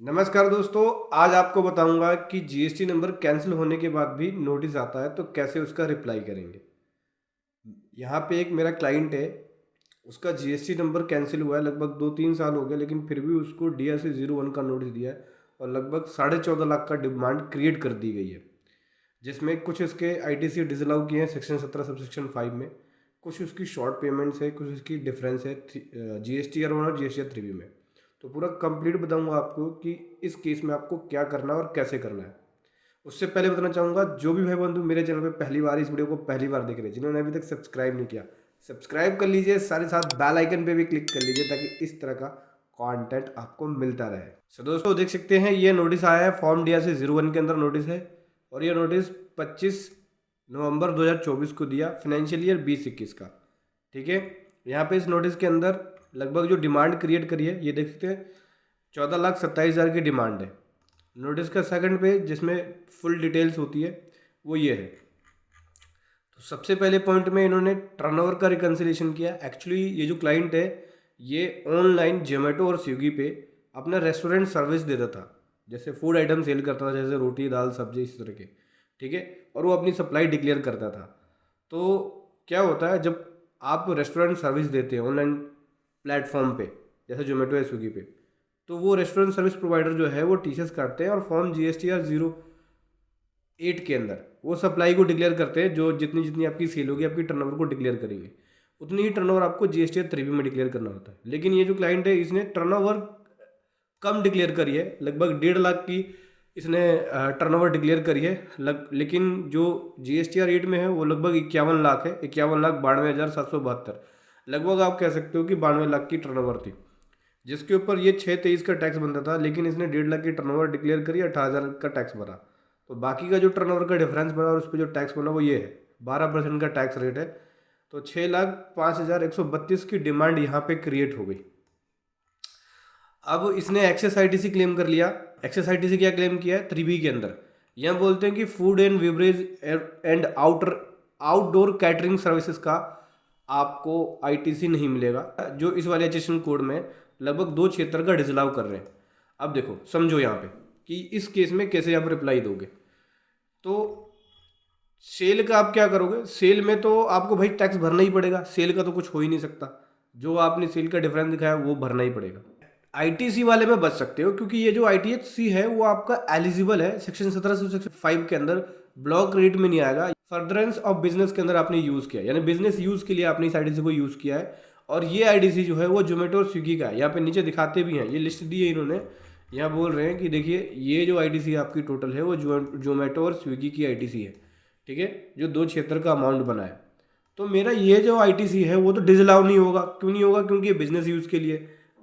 नमस्कार दोस्तों। आज आपको बताऊंगा कि जीएसटी नंबर कैंसिल होने के बाद भी नोटिस आता है तो कैसे उसका रिप्लाई करेंगे। यहाँ पे एक मेरा क्लाइंट है, उसका जीएसटी नंबर कैंसिल हुआ है, लगभग 2-3 साल हो गए, लेकिन फिर भी उसको DRC 01 का नोटिस दिया है और लगभग 14.5 लाख का डिमांड क्रिएट कर दी गई है, जिसमें कुछ इसके ITC डिसअलाउ किए हैं सेक्शन 17 सबसेक्शन 5 में, कुछ उसकी शॉर्ट पेमेंट्स है, कुछ उसकी डिफरेंस है GSTR 1 और GSTR 3 में। तो पूरा कंप्लीट बताऊंगा आपको कि इस केस में आपको क्या करना है और कैसे करना है। उससे पहले बताना चाहूँगा, जो भी भाई बंधु मेरे चैनल पे पहली बार इस वीडियो को पहली बार देख रहे हैं, जिन्होंने अभी तक सब्सक्राइब नहीं किया, सब्सक्राइब कर लीजिए, साथ ही साथ बेल आइकन पे भी क्लिक कर लीजिए ताकि इस तरह का कंटेंट आपको मिलता रहे। सो दोस्तों देख सकते हैं ये नोटिस आया है, फॉर्म DRC 01 के अंदर नोटिस है और ये नोटिस 25 नवंबर 2024 को दिया, फाइनेंशियल ईयर 20-21 का। ठीक है, यहाँ पे इस नोटिस के अंदर लगभग जो डिमांड क्रिएट करी है ये देख सकते हैं, 14,27,000 की डिमांड है। नोटिस का सेकंड पेज जिसमें फुल डिटेल्स होती है वो ये है। तो सबसे पहले पॉइंट में इन्होंने टर्नओवर का रिकन्सिलेशन किया। एक्चुअली ये जो क्लाइंट है ये ऑनलाइन जोमेटो और स्विगी पे अपना रेस्टोरेंट सर्विस देता था, जैसे फूड आइटम सेल करता था, जैसे रोटी दाल सब्जी इस तरह के। ठीक है, और वो अपनी सप्लाई डिक्लेयर करता था। तो क्या होता है, जब आप रेस्टोरेंट सर्विस देते हैं ऑनलाइन प्लेटफॉर्म पे जैसे जोमेटो या स्विगी पे, तो वो रेस्टोरेंट सर्विस प्रोवाइडर जो है वो टीसीएस काटते हैं और फॉर्म GSTR 08 के अंदर वो सप्लाई को डिक्लेयर करते हैं। जो जितनी जितनी आपकी सेल होगी, आपकी टर्नओवर को डिक्लेयर करेंगे, उतनी ही टर्नओवर आपको GSTR 3 में डिक्लेयर करना होता है। लेकिन ये जो क्लाइंट है इसने टर्नओवर कम डिक्लेयर करी है, लगभग 1.5 लाख की इसने टर्नओवर डिक्लेयर करी है। लेकिन जो GSTR 8 में है वो लगभग 51 लाख है, 51,92,772। लगभग आप कह सकते हो कि 92 लाख की टर्नओवर थी, जिसके ऊपर ये 6/23 का टैक्स बनता था। लेकिन इसने 1.5 लाख की टर्नओवर डिक्लेयर करी, 18,000 का टैक्स भरा। तो बाकी का जो टर्नओवर का डिफरेंस बना और उस पर जो टैक्स बना वो ये है, 12% का टैक्स रेट है। तो 6,05,132 की डिमांड यहाँ पे क्रिएट हो गई। अब इसने एक्सेस ITC क्लेम कर लिया। एक्सेस ITC क्या क्लेम किया है 3B के अंदर, यहाँ बोलते हैं कि food and beverage and outdoor catering services का आपको ITC नहीं मिलेगा, जो इस वाले एचएसएन कोड में लगभग 2 क्षेत्र का डिसअलाउ कर रहे हैं। अब देखो समझो यहाँ पे कि इस केस में कैसे आप रिप्लाई दोगे। तो सेल का आप क्या करोगे, सेल में तो आपको भाई टैक्स भरना ही पड़ेगा, सेल का तो कुछ हो ही नहीं सकता, जो आपने सेल का डिफरेंस दिखाया वो भरना ही पड़ेगा। ITC वाले में बच सकते हो क्योंकि ये जो ITHC है वो आपका एलिजिबल है सेक्शन 17 से सेक्शन 5 के अंदर, ब्लॉक रेट में नहीं आएगा। फर्दरेंस ऑफ बिजनेस के अंदर आपने यूज किया, यानी बिजनेस यूज के लिए आपने इस ITC को यूज किया है। और ये ITC जो है वो जोमेटो और स्विगी का है, यहाँ पे नीचे दिखाते भी हैं, ये लिस्ट दी है इन्होंने। यहाँ बोल रहे हैं कि देखिए ये जो ITC आपकी टोटल है वो जोमेटो और स्विगी की ITC है। ठीक है, जो 2 क्षेत्र का अमाउंट बना है। तो मेरा ये जो ITC है वो तो डिसअलाउ नहीं होगा। क्यों नहीं होगा? क्योंकि ये बिजनेस यूज के लिए,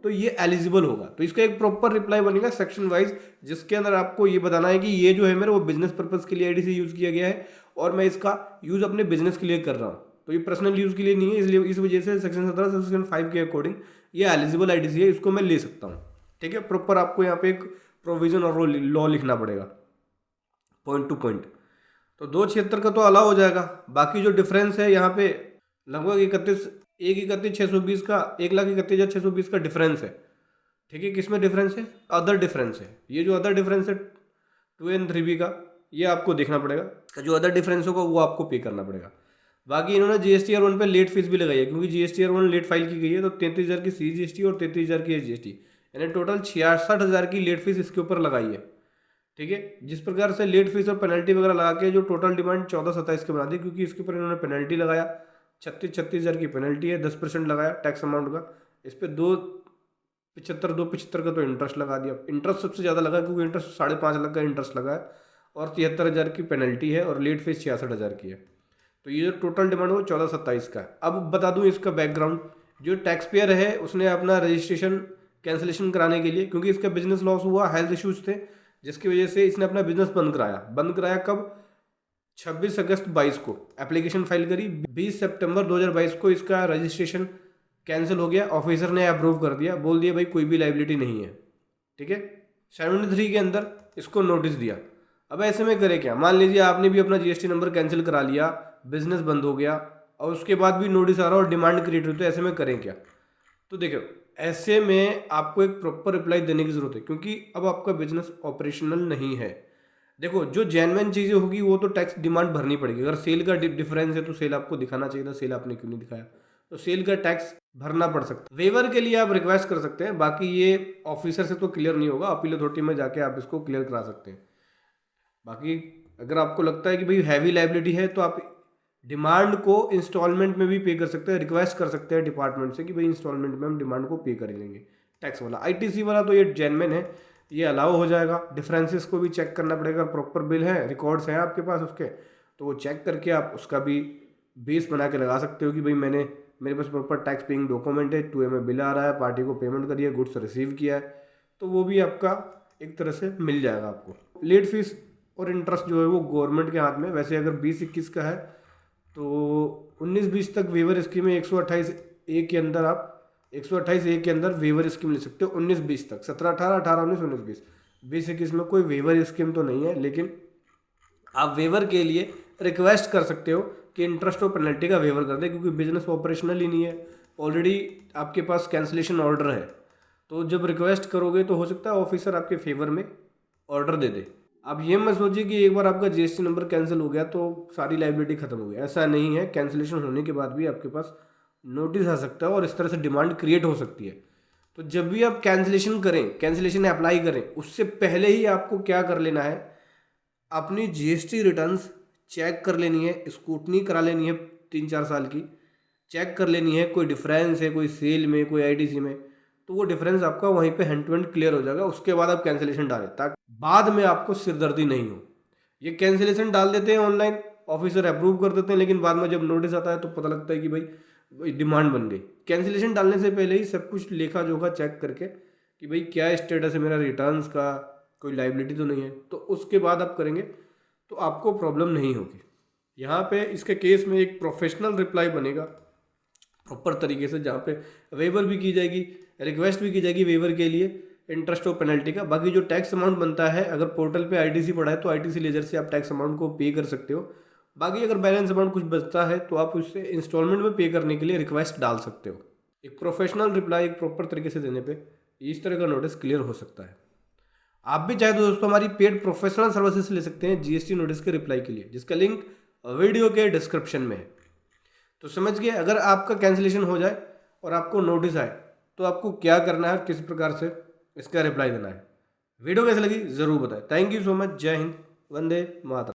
तो ये एलिजिबल होगा। तो इसका एक प्रॉपर रिप्लाई बनेगा सेक्शन वाइज, जिसके अंदर आपको ये बताना है कि ये जो है मेरा वो बिजनेस पर्पज के लिए ITC यूज किया गया है और मैं इसका यूज अपने बिजनेस के लिए कर रहा हूँ, तो ये पर्सनल यूज के लिए नहीं है। इसलिए इस वजह से सेक्शन 17 से सेक्शन 5 के अकॉर्डिंग ये एलिजिबल ITC है, इसको मैं ले सकता हूँ। ठीक है, प्रॉपर आपको यहाँ पे एक प्रोविजन और लॉ लिखना पड़ेगा पॉइंट टू पॉइंट। तो 2 क्षेत्र का तो अलाउ हो जाएगा। बाकी जो डिफरेंस है यहाँ पे लगभग 1,31,620 का 1,31,620 का डिफरेंस है। ठीक है, किसमें डिफरेंस है? अदर डिफरेंस है। ये जो अदर डिफरेंस है 2 and 3B का, ये आपको देखना पड़ेगा। जो अदर डिफरेंस होगा वो आपको पे करना पड़ेगा। बाकी इन्होंने GSTR 1 पे लेट फीस भी लगाई है, क्योंकि GSTR 1 लेट फाइल की गई है। तो 33,000 की CGST और 33,000 की SGST, यानी टोटल 66,000 की लेट फीस इसके ऊपर लगाई है। ठीक है, जिस प्रकार से लेट फीस और पेनल्टी वगैरह लगा के जो टोटल डिमांड 14,27 के बना दी, क्योंकि इसके ऊपर इन्होंने पेनल्टी लगाया, 36,000 की पेनल्टी है, 10% लगाया टैक्स अमाउंट का। इस पर 2,75 का तो इंटरेस्ट लगा दिया। इंटरेस्ट सबसे ज़्यादा लगा क्योंकि इंटरेस्ट 5.5 लाख का इंटरेस्ट लगा है और 73,000 की पेनल्टी है और लेट फीस 66,000 की है। तो ये जो टोटल डिमांड है वो 14,27 का है। अब बता दूं इसका बैकग्राउंड, जो टैक्स पेयर है उसने अपना रजिस्ट्रेशन कैंसिलेशन कराने के लिए, क्योंकि इसका बिजनेस लॉस हुआ, हेल्थ इश्यूज थे, जिसकी वजह से इसने अपना बिजनेस बंद कराया कब? 26 अगस्त 22 को एप्लीकेशन फाइल करी, 20 सितंबर 2022 को इसका रजिस्ट्रेशन कैंसिल हो गया। ऑफिसर ने अप्रूव कर दिया, बोल दिया भाई कोई भी लाइबिलिटी नहीं है। ठीक है, 73 के अंदर इसको नोटिस दिया। अब ऐसे में करे क्या? मान लीजिए आपने भी अपना GST नंबर कैंसिल करा लिया, बिजनेस बंद हो गया और उसके बाद भी नोटिस आ रहा और डिमांड क्रिएट हुई, तो ऐसे में करें क्या? तो देखो ऐसे में आपको एक प्रॉपर रिप्लाई देने की ज़रूरत है, क्योंकि अब आपका बिजनेस ऑपरेशनल नहीं है। देखो, जो जेन्युइन चीज़ें होगी वो तो टैक्स डिमांड भरनी पड़ेगी। अगर सेल का डिफरेंस है तो सेल आपको दिखाना चाहिए था, सेल आपने क्यों नहीं दिखाया, तो सेल का टैक्स भरना पड़ सकता है। वेवर के लिए आप रिक्वेस्ट कर सकते हैं, बाकी ये ऑफिसर से तो क्लियर नहीं होगा, अपील अथॉरिटी में जाके आप इसको क्लियर करा सकते हैं। बाकी अगर आपको लगता है कि भाई हैवी लाइबिलिटी है तो आप डिमांड को इंस्टॉलमेंट में भी पे कर सकते हैं, रिक्वेस्ट कर सकते हैं डिपार्टमेंट से कि भाई इंस्टॉलमेंट में हम डिमांड को पे कर लेंगे। टैक्स वाला, आईटीसी वाला तो ये जेन्युइन है, ये अलाउ हो जाएगा। डिफरेंसेस को भी चेक करना पड़ेगा, प्रॉपर बिल है, रिकॉर्ड्स हैं आपके पास उसके, तो वो चेक करके आप उसका भी बेस बना के लगा सकते हो कि भाई मेरे पास प्रॉपर टैक्स पेइंग डॉक्यूमेंट है, 2A में बिल आ रहा है, पार्टी को पेमेंट करी है, गुड्स रिसीव किया है, तो वो भी आपका एक तरह से मिल जाएगा आपको। लेट फीस और इंटरेस्ट जो है वो गवर्नमेंट के हाथ में। वैसे अगर 20-21 का है तो 19-20 तक वेवर स्कीम है। 128A के अंदर आप 128A के अंदर वेवर स्कीम ले सकते हो 19-20 तक। 17-18, 18-19, 19-20, 20-21 में कोई वेवर स्कीम तो नहीं है, लेकिन आप वेवर के लिए रिक्वेस्ट कर सकते हो कि इंटरेस्ट और पेनल्टी का वेवर कर दे, क्योंकि बिजनेस ऑपरेशनल ही नहीं है, ऑलरेडी आपके पास कैंसिलेशन ऑर्डर है। तो जब रिक्वेस्ट करोगे तो हो सकता है ऑफिसर आपके फेवर में ऑर्डर दे दे। आप ये मत सोचिए कि एक बार आपका जीएसटी नंबर कैंसिल हो गया तो सारी लाइबिलिटी खत्म हो गई, ऐसा नहीं है। कैंसिलेशन होने के बाद भी आपके पास नोटिस आ सकता है और इस तरह से डिमांड क्रिएट हो सकती है। तो जब भी आप कैंसिलेशन करें, कैंसिलेशन अप्लाई करें, उससे पहले ही आपको क्या कर लेना है, अपनी जीएसटी रिटर्न्स चेक कर लेनी है, स्क्रूटनी करा लेनी है 3-4 साल की, चेक कर लेनी है कोई डिफरेंस है, कोई सेल में, कोई आईटीसी में, तो वो डिफरेंस आपका वहीं पे हैंड टू हैंड क्लियर हो जाएगा। उसके बाद आप कैंसिलेशन डालें ताकि बाद में आपको सिरदर्दी नहीं हो। ये कैंसिलेशन डाल देते हैं ऑनलाइन, ऑफिसर अप्रूव कर देते हैं, लेकिन बाद में जब नोटिस आता है तो पता लगता है कि भाई डिमांड बन गई। कैंसिलेशन डालने से पहले ही सब कुछ लेखा जोखा चेक करके कि भाई क्या स्टेटस है मेरा रिटर्न्स का, कोई लाइबिलिटी तो नहीं है, तो उसके बाद आप करेंगे तो आपको प्रॉब्लम नहीं होगी। यहाँ पे इसके केस में एक प्रोफेशनल रिप्लाई बनेगा प्रॉपर तरीके से, जहाँ पे वेवर भी की जाएगी, रिक्वेस्ट भी की जाएगी वेवर के लिए, इंटरेस्ट और पेनल्टी का। बाकी जो टैक्स अमाउंट बनता है, अगर पोर्टल पे आईटीसी पड़ा है तो आईटीसी लेजर से आप टैक्स अमाउंट को पे कर सकते हो। बाकी अगर बैलेंस अमाउंट कुछ बचता है तो आप उससे इंस्टॉलमेंट में पे करने के लिए रिक्वेस्ट डाल सकते हो। एक प्रोफेशनल रिप्लाई एक प्रॉपर तरीके से देने पे इस तरह का नोटिस क्लियर हो सकता है। आप भी चाहे तो दोस्तों हमारी पेड प्रोफेशनल सर्विसेज ले सकते हैं जीएसटी नोटिस के रिप्लाई के लिए, जिसका लिंक वीडियो के डिस्क्रिप्शन में है। तो समझ गए, अगर आपका कैंसिलेशन हो जाए और आपको नोटिस आए तो आपको क्या करना है, किस प्रकार से इसका रिप्लाई देना है। वीडियो कैसे लगी ज़रूर बताएं। Thank you so much. जय हिंद, वंदे मातरम।